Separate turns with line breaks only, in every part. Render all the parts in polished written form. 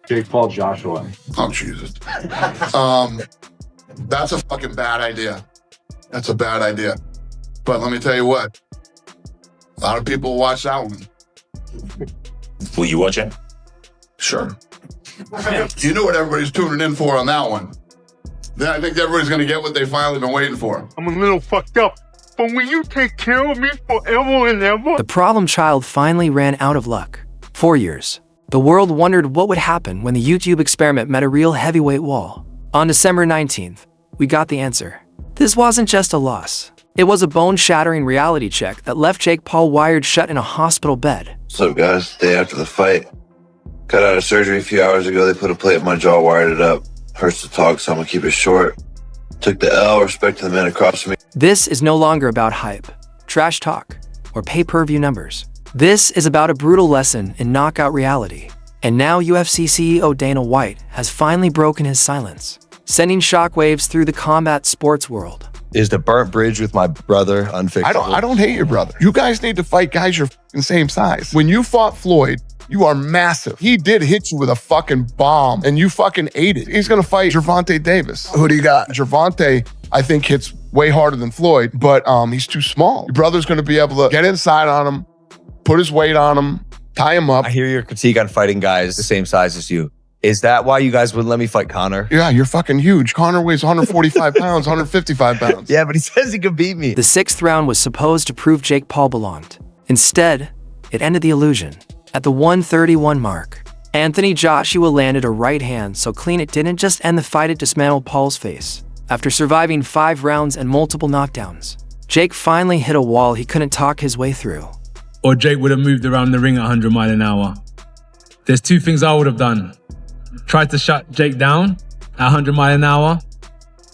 Jake Paul, Joshua.
Oh, Jesus. That's a fucking bad idea. That's a bad idea. But let me tell you what. A lot of people watch that one.
Will you watch it?
Sure. You know what everybody's tuning in for on that one. Then I think everybody's going to get what they finally been waiting for.
I'm a little fucked up, but will you take care of me forever and ever?
The problem child finally ran out of luck. 4 years. The world wondered what would happen when the YouTube experiment met a real heavyweight wall. On December 19th, we got the answer. This wasn't just a loss. It was a bone-shattering reality check that left Jake Paul wired shut in a hospital bed.
What's up, guys? Day after the fight. Got out of surgery a few hours ago. They put a plate in my jaw, wired it up. Hurts to talk, so I'm gonna keep it short. Took the L, respect to the man across from me.
This is no longer about hype, trash talk, or pay-per-view numbers. This is about a brutal lesson in knockout reality. And now UFC CEO Dana White has finally broken his silence, sending shockwaves through the combat sports world.
Is the burnt bridge with my brother unfixable?
I don't hate your brother. You guys need to fight guys your fucking same size. When you fought Floyd, you are massive. He did hit you with a fucking bomb and you fucking ate it. He's gonna fight Gervonta Davis. Who do you got? Gervonta, I think, hits way harder than Floyd, but he's too small. Your brother's gonna be able to get inside on him, put his weight on him, tie him up.
I hear your critique on fighting guys the same size as you. Is that why you guys wouldn't let me fight Conor?
Yeah, you're fucking huge. Conor weighs 145 pounds, 155 pounds.
Yeah, but he says he could beat me.
The 6th round was supposed to prove Jake Paul belonged. Instead, it ended the illusion. At the 131 mark, Anthony Joshua landed a right hand so clean it didn't just end the fight, it dismantled Paul's face. After surviving 5 rounds and multiple knockdowns, Jake finally hit a wall he couldn't talk his way through.
Or Jake would have moved around the ring at 100 miles an hour. There's 2 things I would have done. Tried to shut Jake down at 100 miles an hour,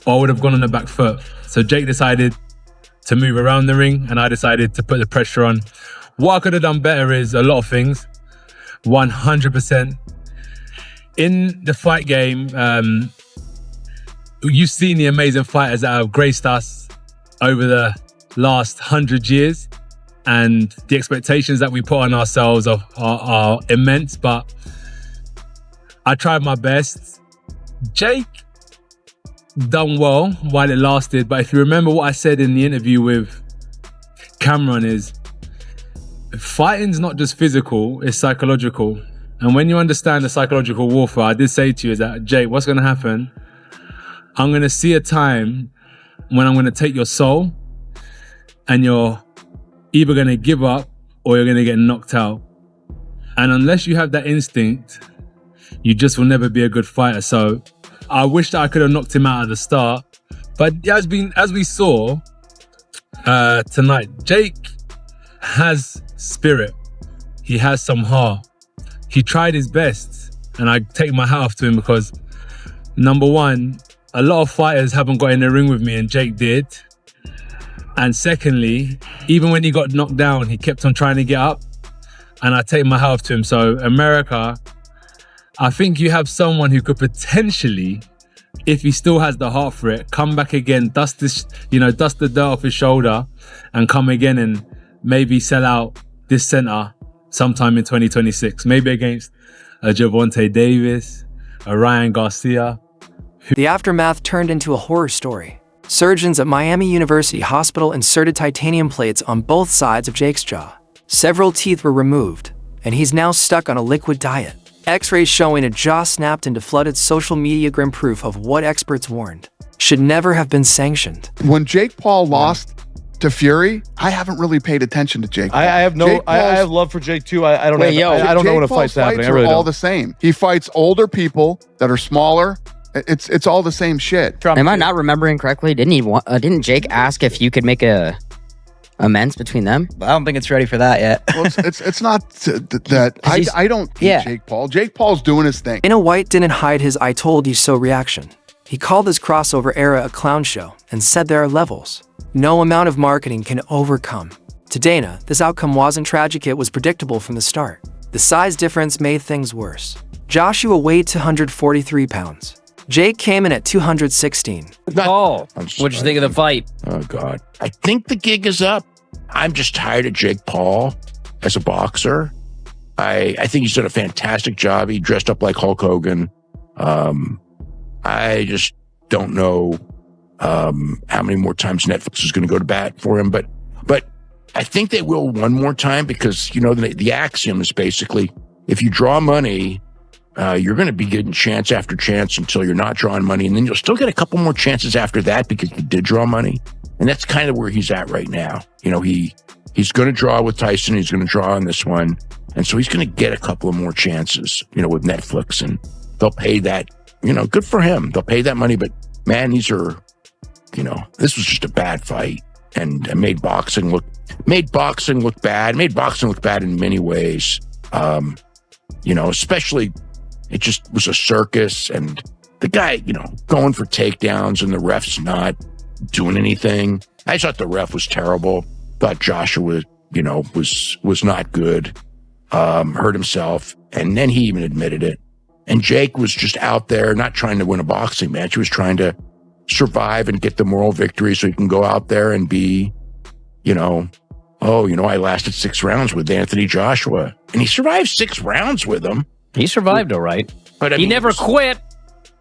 or I would have gone on the back foot. So Jake decided to move around the ring, and I decided to put the pressure on. What I could have done better is a lot of things. 100%. In the fight game, you've seen the amazing fighters that have graced us over the last 100 years, and the expectations that we put on ourselves are immense, but I tried my best. Jake done well while it lasted, but if you remember what I said in the interview with Cameron is, fighting's not just physical, it's psychological. And when you understand the psychological warfare, I did say to you is that, Jake, what's gonna happen? I'm gonna see a time when I'm gonna take your soul and you're either gonna give up or you're gonna get knocked out. And unless you have that instinct, you just will never be a good fighter. So I wish that I could have knocked him out at the start. But as we saw tonight, Jake has spirit. He has some heart. He tried his best. And I take my hat off to him because, number one, a lot of fighters haven't got in the ring with me and Jake did. And secondly, even when he got knocked down, he kept on trying to get up. And I take my hat off to him. So America, I think you have someone who could potentially, if he still has the heart for it, come back again, dust the dirt off his shoulder and come again and maybe sell out this center sometime in 2026. Maybe against a Gervonta Davis, a Ryan Garcia.
The aftermath turned into a horror story. Surgeons at Miami University Hospital inserted titanium plates on both sides of Jake's jaw. Several teeth were removed, and he's now stuck on a liquid diet. X-rays showing a jaw snapped into flooded social media, grim proof of what experts warned should never have been sanctioned.
When Jake Paul lost to Fury, I haven't really paid attention to Jake Paul.
I have love for Jake too. I don't know when a fight's happening. I really
all
don't.
the same. He fights older people that are smaller. It's all the same shit.
Am I not remembering correctly? Didn't Jake ask if you could make a amends between them?
I don't think it's ready for that yet.
Well, it's not that. I don't hate Jake Paul. Jake Paul's doing his thing.
Dana White didn't hide his "I told you so" reaction. He called this crossover era a clown show and said there are levels no amount of marketing can overcome. To Dana, this outcome wasn't tragic, it was predictable from the start. The size difference made things worse. Joshua weighed 243 pounds. Jake came in at 216.
Oh, what'd you think of the fight?
Oh, God. I think the gig is up. I'm just tired of Jake Paul as a boxer.
I think he's done a fantastic job. He dressed up like Hulk Hogan. I just don't know how many more times Netflix is going to go to bat for him, but I think they will one more time because, the axiom is basically if you draw money, you're going to be getting chance after chance until you're not drawing money. And then you'll still get a couple more chances after that because you did draw money. And that's kind of where he's at right now. He's going to draw with Tyson. He's going to draw on this one. And so he's going to get a couple of more chances, with Netflix, and they'll pay that, good for him. They'll pay that money. But man, these are, this was just a bad fight and made boxing look bad, made boxing look bad in many ways. Especially it just was a circus and the guy, going for takedowns and the ref's not doing anything. I thought the ref was terrible. Thought Joshua, was not good. Hurt himself. And then he even admitted it. And Jake was just out there not trying to win a boxing match. He was trying to survive and get the moral victory so he can go out there and be, I lasted 6 rounds with Anthony Joshua. And he survived 6 rounds with him.
He survived all right.
But
he never quit.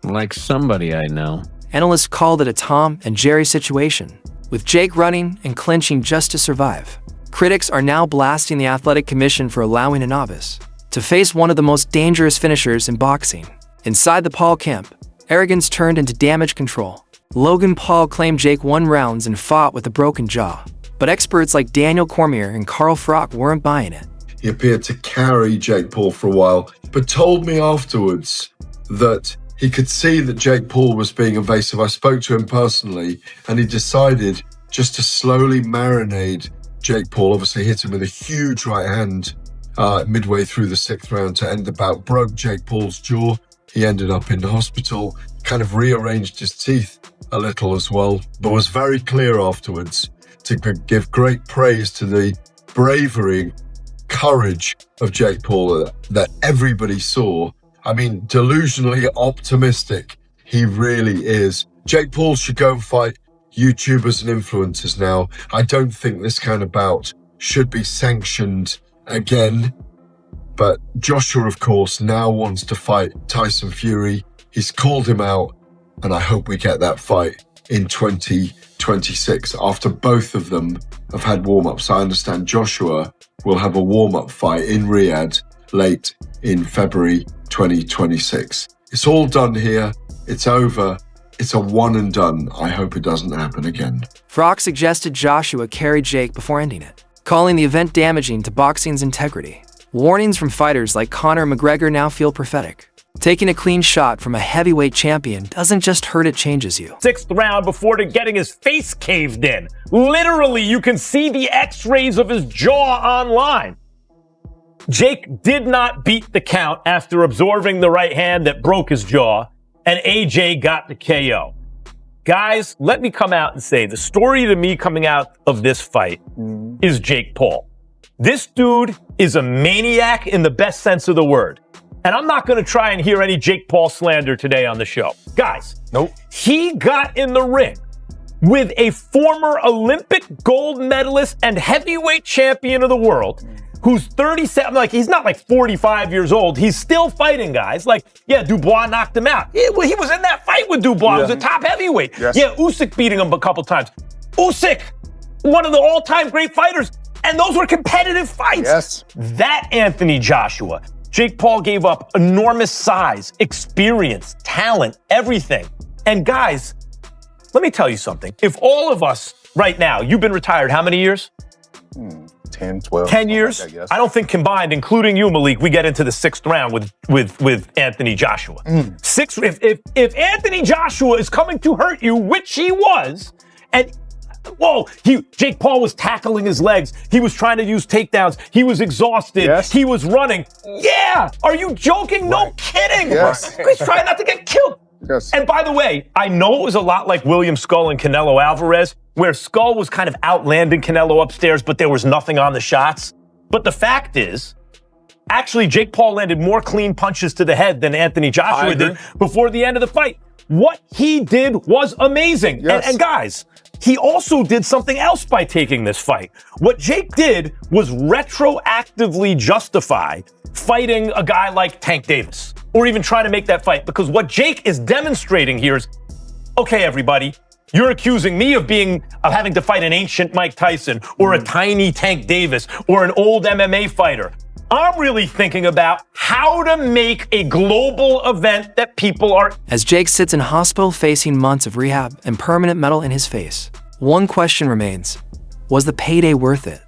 Like somebody I know.
Analysts called it a Tom and Jerry situation, with Jake running and clinching just to survive. Critics are now blasting the Athletic Commission for allowing a novice to face one of the most dangerous finishers in boxing. Inside the Paul camp, arrogance turned into damage control. Logan Paul claimed Jake won rounds and fought with a broken jaw. But experts like Daniel Cormier and Carl Frock weren't buying it.
He appeared to carry Jake Paul for a while, but told me afterwards that he could see that Jake Paul was being evasive. I spoke to him personally, and he decided just to slowly marinate Jake Paul. Obviously hit him with a huge right hand midway through the 6th round to end the bout. Broke Jake Paul's jaw. He ended up in the hospital, kind of rearranged his teeth a little as well, but was very clear afterwards to give great praise to the bravery, courage of Jake Paul that everybody saw. I mean, delusionally optimistic. He really is. Jake Paul should go and fight YouTubers and influencers now. I don't think this kind of bout should be sanctioned again. But Joshua, of course, now wants to fight Tyson Fury. He's called him out, and I hope we get that fight in 2026 after both of them have had warm-ups. I understand Joshua will have a warm-up fight in Riyadh late in February 2026. It's all done here. It's over. It's a one and done. I hope it doesn't happen again.
Frock suggested Joshua carry Jake before ending it, calling the event damaging to boxing's integrity. Warnings from fighters like Conor McGregor now feel prophetic. Taking a clean shot from a heavyweight champion doesn't just hurt, it changes you.
6th round before getting his face caved in. Literally, you can see the x-rays of his jaw online. Jake did not beat the count after absorbing the right hand that broke his jaw, and AJ got the KO. Guys, let me come out and say the story to me coming out of this fight is Jake Paul. This dude is a maniac in the best sense of the word. And I'm not going to try and hear any Jake Paul slander today on the show. Guys, nope. He got in the ring with a former Olympic gold medalist and heavyweight champion of the world who's 37, he's not 45 years old. He's still fighting, guys. Dubois knocked him out. He was in that fight with Dubois. He was a top heavyweight. Yes. Yeah, Usyk beating him a couple times. Usyk, one of the all-time great fighters. And those were competitive fights. Yes. That Anthony Joshua. Jake Paul gave up enormous size, experience, talent, everything. And guys, let me tell you something. If all of us right now, you've been retired how many years?
10, 12.
10 years? I don't think combined, including you, Malik, we get into the 6th round with Anthony Joshua. If Anthony Joshua is coming to hurt you, which he was, and Jake Paul was tackling his legs. He was trying to use takedowns. He was exhausted. Yes. He was running. Yeah. Are you joking? Right. No kidding. Yes. He's trying not to get killed. Yes. And by the way, I know it was a lot like William Skull and Canelo Alvarez, where Skull was kind of outlanding Canelo upstairs, but there was nothing on the shots. But the fact is, actually, Jake Paul landed more clean punches to the head than Anthony Joshua did before the end of the fight. What he did was amazing. Yes. And guys, he also did something else by taking this fight. What Jake did was retroactively justify fighting a guy like Tank Davis, or even trying to make that fight, because what Jake is demonstrating here is, okay, everybody, you're accusing me of having to fight an ancient Mike Tyson or a tiny Tank Davis or an old MMA fighter. I'm really thinking about how to make a global event that people are.
As Jake sits in hospital facing months of rehab and permanent metal in his face, one question remains: was the payday worth it?